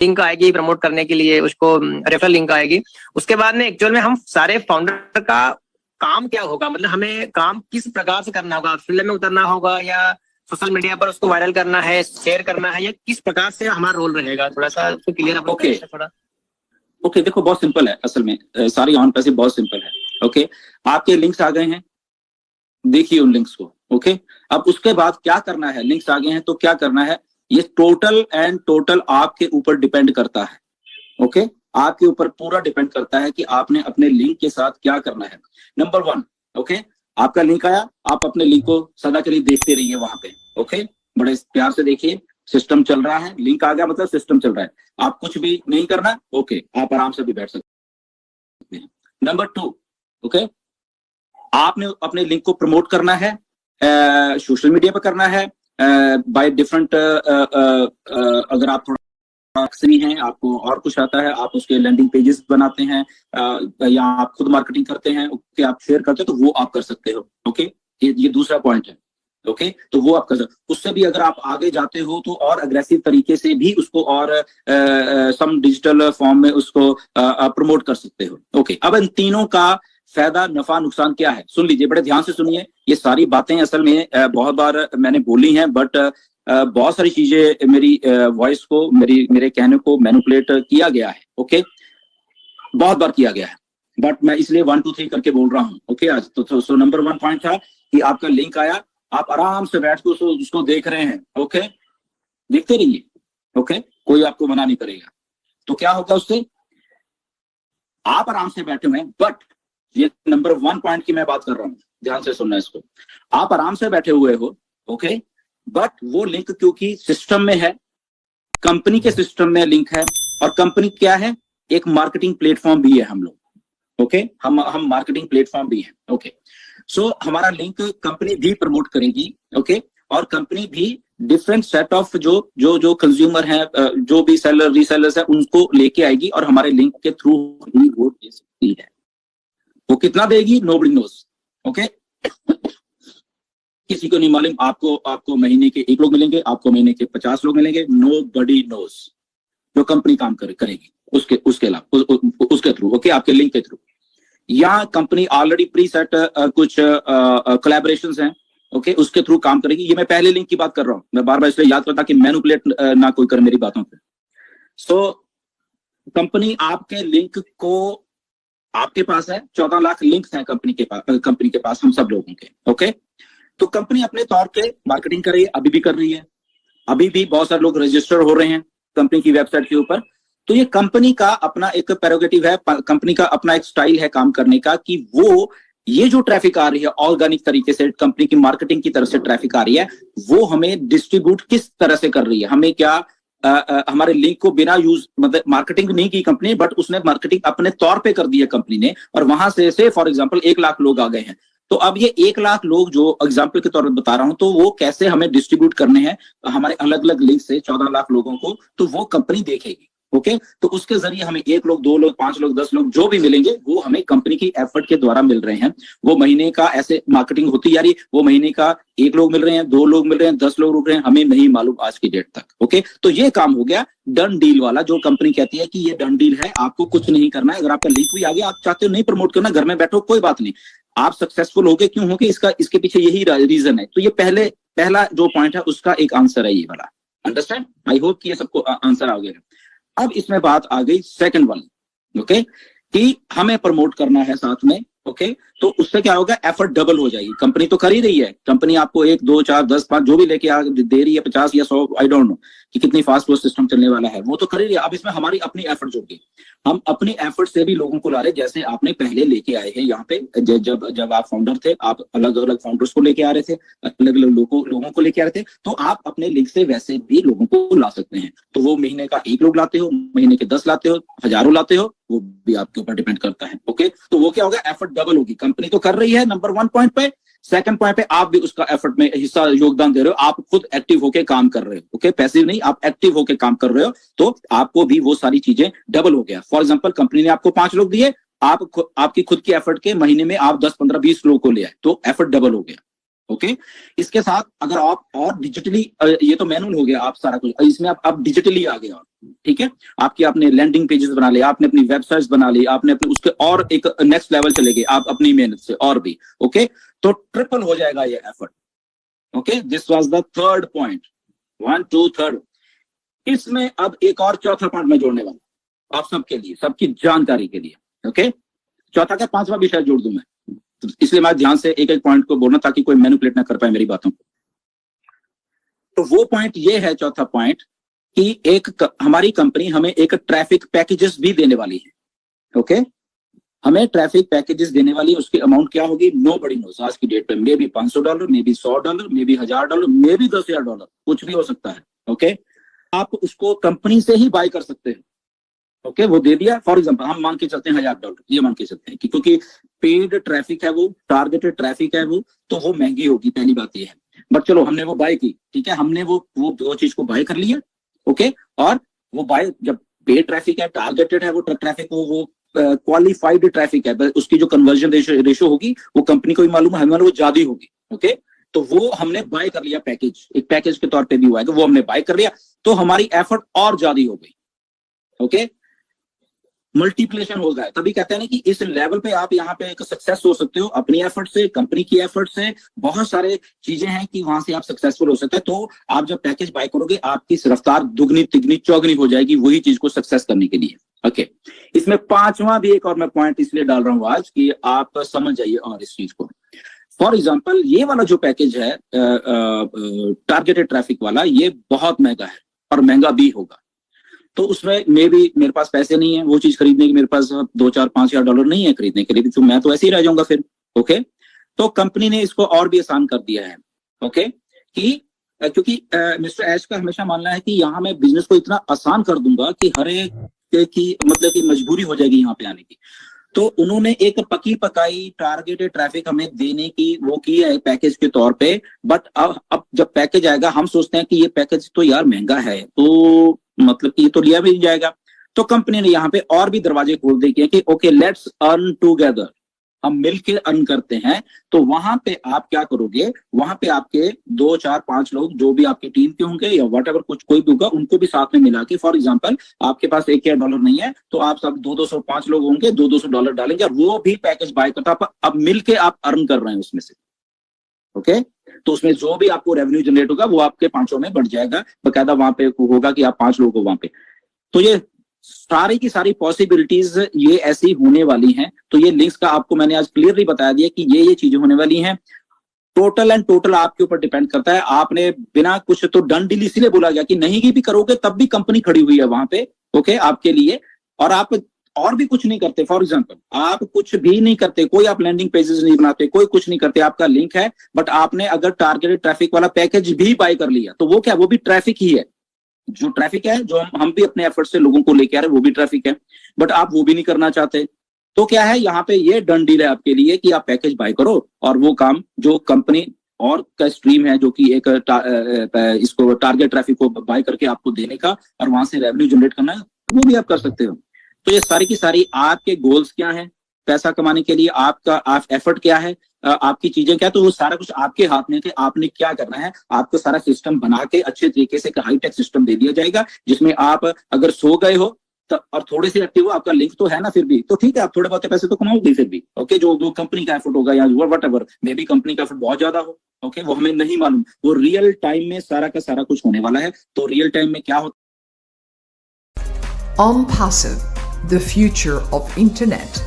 Link आएगी promote करने के लिए, उसको रेफरल लिंक आएगी। उसके बाद में एक्चुअल में हम सारे फाउंडर का काम क्या होगा, मतलब हमें काम किस प्रकार से करना होगा, फील्ड में उतरना होगा या सोशल मीडिया पर उसको वायरल करना है, शेयर करना है, या किस प्रकार से हमारा रोल रहेगा, थोड़ा सा उसको क्लियर आप थोड़ा। ओके, देखो बहुत सिंपल है असल में, सारी ऑन पैसिव बहुत सिंपल है। ओके, आपके लिंक्स आ गए हैं, देखिए उन लिंक्स को। ओके, अब उसके बाद क्या करना है, लिंक्स आ गए हैं तो क्या करना है, ये टोटल आपके ऊपर डिपेंड करता है। ओके, आपके ऊपर पूरा डिपेंड करता है कि आपने अपने लिंक के साथ क्या करना है। नंबर 1, ओके, आपका लिंक आया, आप अपने लिंक को सदा के लिए देखते रहिए वहां पे। ओके, बड़े प्यार से देखिए, सिस्टम चल रहा है, लिंक आ गया मतलब सिस्टम चल रहा है, आप कुछ भी नहीं करना। ओके, आप आराम से भी बैठ सकते हैं। नंबर 2, ओके, आपने अपने लिंक को प्रमोट करना है, सोशल मीडिया पर करना है, बाय डिफरेंट, अगर आप थोड़ा एक्सरी हैं, आपको और कुछ आता है, आप उसके लैंडिंग पेजेस बनाते हैं, या आप खुद मार्केटिंग करते हैं, ओके, आप शेयर करते हैं, तो वो आप कर सकते हो। ओके, ये दूसरा पॉइंट है। ओके, तो वो आप कर सकते, उससे भी अगर आप आगे जाते हो तो और अग्रेसिव तरीके से भी उसको और सम डिजिटल फॉर्म में उसको प्रमोट कर सकते हो। ओके, अब इन तीनों का फायदा नफा नुकसान क्या है, सुन लीजिए, बड़े ध्यान से सुनिए। ये सारी बातें असल में बहुत बार मैंने बोली हैं, बट बहुत सारी चीजें मेरी वॉइस को, मेरे कहने को मैनिपुलेट किया गया है। ओके, बहुत बार किया गया है, बट मैं इसलिए 1 2 3 करके बोल रहा हूँ। ओके, आज तो नंबर 1 पॉइंट था कि आपका लिंक आया, आप आराम से बैठ के उसको देख रहे हैं। ओके, देखते रहिए। ओके, कोई आपको मना नहीं करेगा। तो क्या होगा उससे, आप आराम से बैठे हुए हैं, बट ये नंबर 1 पॉइंट की मैं बात कर रहा हूँ, ध्यान से सुनना इसको। आप आराम से बैठे हुए हो, ओके, बट वो लिंक क्योंकि सिस्टम में है, कंपनी के सिस्टम में लिंक है, और कंपनी क्या है, एक मार्केटिंग प्लेटफॉर्म भी है हम लोग। ओके, हम मार्केटिंग प्लेटफॉर्म भी है। ओके, सो हमारा लिंक कंपनी भी प्रमोट करेगी। ओके, और कंपनी भी डिफरेंट सेट ऑफ जो कंज्यूमर हैं, जो भी सेलर रीसेलर्स है, उनको लेके आएगी और हमारे लिंक के थ्रू ही वो दे सकती है। वो कितना देगी, नोबडी नोस। ओके, किसी को नहीं मालूम, आपको महीने के 1 लोग मिलेंगे, आपको महीने के 50 लोग मिलेंगे, नोबडी नोस। जो कंपनी काम करेगी उसके अलावा उसके थ्रू, ओके, आपके लिंक के थ्रू, या कंपनी ऑलरेडी प्री सेट कुछ कोलैबोरेशंस हैं, ओके, उसके थ्रू काम करेगी। ये मैं पहले लिंक की बात कर रहा हूं, मैं बार बार इसलिए याद करता कि मैनिपुलेट ना कोई करे मेरी बातों पे। सो कंपनी आपके लिंक को, आपके पास है 14 लाख लिंक्स हैं कंपनी के पास हम सब लोगों के। ओके, तो कंपनी अपने तौर पे मार्केटिंग कर रही है, अभी भी कर रही है, अभी भी बहुत सारे लोग रजिस्टर हो रहे हैं कंपनी की वेबसाइट के ऊपर। तो ये कंपनी का अपना एक प्रेरोगेटिव है, कंपनी का अपना एक स्टाइल है काम करने का, कि वो ये जो ट्रैफिक आ रही है ऑर्गेनिक तरीके से, कंपनी की मार्केटिंग की तरफ से ट्रैफिक आ रही है, वो हमें डिस्ट्रीब्यूट किस तरह से कर रही है, हमें क्या हमारे लिंक को बिना यूज, मतलब मार्केटिंग नहीं की कंपनी, बट उसने मार्केटिंग अपने तौर पे कर दी है कंपनी ने, और वहां से फॉर एग्जांपल 1 लाख लोग आ गए हैं। तो अब ये 1 लाख लोग जो एग्जाम्पल के तौर पर बता रहा हूं, तो वो कैसे हमें डिस्ट्रीब्यूट करने हैं हमारे अलग अलग लिंक से 14 लाख लोगों को, तो वो कंपनी देखेगी। ओके, तो उसके जरिए हमें 1 लोग, 2 लोग, 5 लोग, 10 लोग जो भी मिलेंगे, वो हमें कंपनी की एफर्ट के द्वारा मिल रहे हैं। वो महीने का ऐसे मार्केटिंग होती जा रही, वो महीने का 1 लोग मिल रहे हैं, 2 लोग मिल रहे हैं, 10 लोग रुक रहे हैं, हमें नहीं मालूम आज की डेट तक। ओके, तो ये काम हो गया डन डील वाला, जो कंपनी कहती है कि ये डन डील है, आपको कुछ नहीं करना है। अगर आपका लिंक भी आ गया, आप चाहते हो नहीं प्रमोट करना, घर में बैठो, कोई बात नहीं, आप सक्सेसफुल हो गए, क्यों हो गए, इसके पीछे यही रीजन है। तो ये पहला जो पॉइंट है उसका एक आंसर है ये वाला। अंडरस्टैंड, आई होप कि ये सबको आंसर आ गया। अब इसमें बात आ गई सेकंड वाली, ओके, कि हमें प्रमोट करना है साथ में। ओके, तो उससे क्या होगा, एफर्ट डबल हो जाएगी। कंपनी तो कर ही रही है, कंपनी आपको 1 2 4 10 5 जो भी लेके दे रही है, 50 या 100, आई डोंट नो कि कितनी फास्ट वो सिस्टम चलने वाला है, वो तो कर ही रही है। अब इसमें हमारी अपनी एफर्ट जोड़ेगी, हम अपनी एफर्ट से भी लोगों को ला रहे, जैसे आपने पहले लेके आए हैं यहाँ पे, जब आप फाउंडर थे, आप अलग अलग फाउंडर्स को लेके आ रहे थे, अलग अलग लोगों को लेके आ रहे थे, तो आप अपने लिंक से वैसे भी लोगों को ला सकते हैं। तो वो महीने का 1 लोग लाते हो, महीने के 10 लाते हो, हजारों लाते हो, वो भी आपके ऊपर डिपेंड करता है। ओके, तो वो क्या होगा, एफर्ट डबल होगी। कंपनी तो कर रही है नंबर 1 पॉइंट पे, सेकंड पॉइंट पे आप भी उसका एफर्ट में हिस्सा, योगदान दे रहे हो, आप खुद एक्टिव होके काम कर रहे हो। ओके, पैसिव नहीं, आप एक्टिव होके काम कर रहे हो, तो आपको भी वो सारी चीजें डबल हो गया। फॉर एग्जांपल, कंपनी ने आपको 5 लोग दिए, आपकी खुद की एफर्ट के महीने में आप 10 15 20 लोगों को ले आए, तो एफर्ट डबल हो गया। ओके, इसके साथ अगर आप और डिजिटली, ये तो मैनुअल हो गया आप सारा कुछ, इसमें आप डिजिटली आ गए, ठीक है, आपने लैंडिंग पेजेस बना लिए, आपने अपनी वेबसाइट्स बना ली, आपने अपने उसके और एक नेक्स्ट लेवल चले गए आप अपनी मेहनत से और भी, ओके, तो ट्रिपल हो जाएगा ये effort. Okay, this was the third point, 1 2 3। इसमें अब एक और चौथा पॉइंट मैं जोड़ने वाला आप सबके लिए, सबकी जानकारी के लिए। ओके, चौथा का पांचवा भी शायद जोड़ दूं मैं, तो इसलिए मैं ध्यान से एक एक पॉइंट को बोलना ताकि कोई मैनिपुलेट ना कर पाए मेरी बातों को। तो वो पॉइंट ये है, चौथा पॉइंट, कि हमारी कंपनी हमें एक ट्रैफिक पैकेजेस भी देने वाली है। ओके, हमें ट्रैफिक पैकेजेस देने वाली है, उसकी अमाउंट क्या होगी नोबडी नोस आज की डेट पे। May be $500, may be $100, may be $1000, may be $10,000, कुछ भी हो सकता है। ओके, आप उसको कंपनी से ही बाय कर सकते हैं। ओके, वो दे दिया, फॉर एग्जांपल हम मान के चलते हैं $1000, ये मान के चलते हैं कि क्योंकि पेड ट्रैफिक है, वो टारगेटेड ट्रैफिक है, वो तो वो महंगी होगी, पहली बात ये है। बट चलो हमने वो बाय की, ठीक है, हमने वो चीज को बाय कर लिया। ओके, और वो बाय, जब पेड ट्रैफिक है, टारगेटेड है, वो ट्रैफिक वो क्वालिफाइड ट्रैफिक है, उसकी जो कन्वर्जन रेशो होगी वो कंपनी को भी मालूम है, हमें वो ज्यादा होगी। ओके, तो वो हमने बाय कर लिया, पैकेज एक पैकेज के तौर पे भी हुआ है, तो वो हमने बाय कर लिया, तो हमारी एफर्ट और ज्यादा हो गई। ओके, मल्टीप्लिकेशन हो गया, तभी कहते हैं ना कि इस लेवल पे आप यहाँ पे एक सक्सेस हो सकते हो अपनी एफर्ट से, कंपनी की एफर्ट से, बहुत सारे चीजें हैं कि वहां से आप सक्सेसफुल हो सकते हैं। तो आप जब पैकेज बाय करोगे आपकी रफ्तार दुगनी तिगनी चौगनी हो जाएगी वही चीज को सक्सेस करने के लिए। ओके, इसमें पांचवा भी एक और मैं पॉइंट इसलिए डाल रहा हूं आज कि आप समझ जाइए और इस चीज को। फॉर एग्जाम्पल, ये वाला जो पैकेज है टारगेटेड ट्रैफिक वाला, ये बहुत महंगा है और महंगा भी होगा। तो उसमें मेरे पास पैसे नहीं है वो चीज खरीदने की, मेरे पास $2 4 5 हज़ार डॉलर नहीं है खरीदने के लिए, तो मैं तो ऐसे ही रह जाऊंगा फिर। ओके, तो कंपनी ने इसको और भी आसान कर दिया है। ओके, कि क्योंकि मिस्टर ऐश का हमेशा मानना है कि यहाँ मैं बिजनेस को इतना आसान कर दूंगा कि हर एक की मतलब की मजबूरी हो जाएगी यहाँ पे आने की। तो उन्होंने एक पकी पकाई टारगेटेड ट्रैफिक हमें देने की वो की है पैकेज के तौर पे। बट अब जब पैकेज आएगा हम सोचते हैं कि ये पैकेज तो यार महंगा है, तो मतलब कि ये तो लिया भी नहीं जाएगा। तो कंपनी ने यहाँ पे और भी दरवाजे खोल दिए कि ओके लेट्स अर्न टुगेदर, हम मिलकर अर्न करते हैं। तो वहां पे आप क्या करोगे, वहां पे आपके 2 4 5 लोग जो भी आपकी टीम के होंगे या वट एवर कुछ कोई भी होगा उनको भी साथ में मिला के, फॉर एग्जाम्पल आपके पास $1,000 नहीं है तो आप सब 200 5 लोग होंगे, $200 डालेंगे और वो भी पैकेज बाय करता, अब मिलके आप अर्न कर रहे हैं उसमें से। ओके, तो उसमें जो भी आपको रेवेन्यू जनरेट होगा वो आपके 500 में बढ़ जाएगा, बकायदा वहां पे होगा कि आप 5 लोग हो वहां पे। तो ये सारी की सारी पॉसिबिलिटीज ये ऐसी होने वाली हैं। तो ये लिंक्स का आपको मैंने आज क्लियरली बता दिया कि ये चीजें होने वाली हैं। टोटल एंड टोटल आपके ऊपर डिपेंड करता है। आपने बिना कुछ तो डन डील इसलिए बोला गया कि नहीं की भी करोगे तब भी कंपनी खड़ी हुई है वहां पे, ओके, आपके लिए। और आप और भी कुछ नहीं करते, फॉर एग्जांपल आप कुछ भी नहीं करते, कोई आप लैंडिंग पेजेस नहीं बनाते, कोई कुछ नहीं करते, आपका लिंक है, बट आपने अगर टारगेटेड ट्रैफिक वाला पैकेज भी बाय कर लिया तो वो क्या, वो भी ट्रैफिक ही है। जो ट्रैफिक है जो हम भी अपने एफर्ट से लोगों को लेके आ रहे हैं वो भी ट्रैफिक है, बट आप वो भी नहीं करना चाहते। तो क्या है, यहाँ पे ये डन डील है आपके लिए कि आप पैकेज बाय करो और वो काम जो कंपनी और का स्ट्रीम है जो कि एक इसको टारगेट ट्रैफिक को बाय करके आपको देने का और वहां से रेवेन्यू जनरेट करना है, वो भी आप कर सकते हो। तो ये सारी की सारी आपके गोल्स क्या हैं पैसा कमाने के लिए, आपका एफर्ट क्या है, आपकी चीजें क्या, तो वो सारा कुछ आपके हाथ में है कि आपने क्या करना है। आपको सारा सिस्टम बना के अच्छे तरीके से हाईटेक सिस्टम दे दिया जाएगा जिसमें आप अगर सो गए हो तो और थोड़े से एक्टिव हो, आपका लिंक तो है ना फिर भी, तो ठीक है, आप थोड़े बहुत पैसे तो कमाओगे फिर भी। ओके, जो कंपनी का एफर्ट होगा या what ever, may be company का एफर्ट बहुत ज्यादा हो, ओके, वो हमें नहीं मालूम, वो रियल टाइम में सारा का सारा कुछ होने वाला है। तो रियल टाइम में क्या होता OnPassive, the future of internet.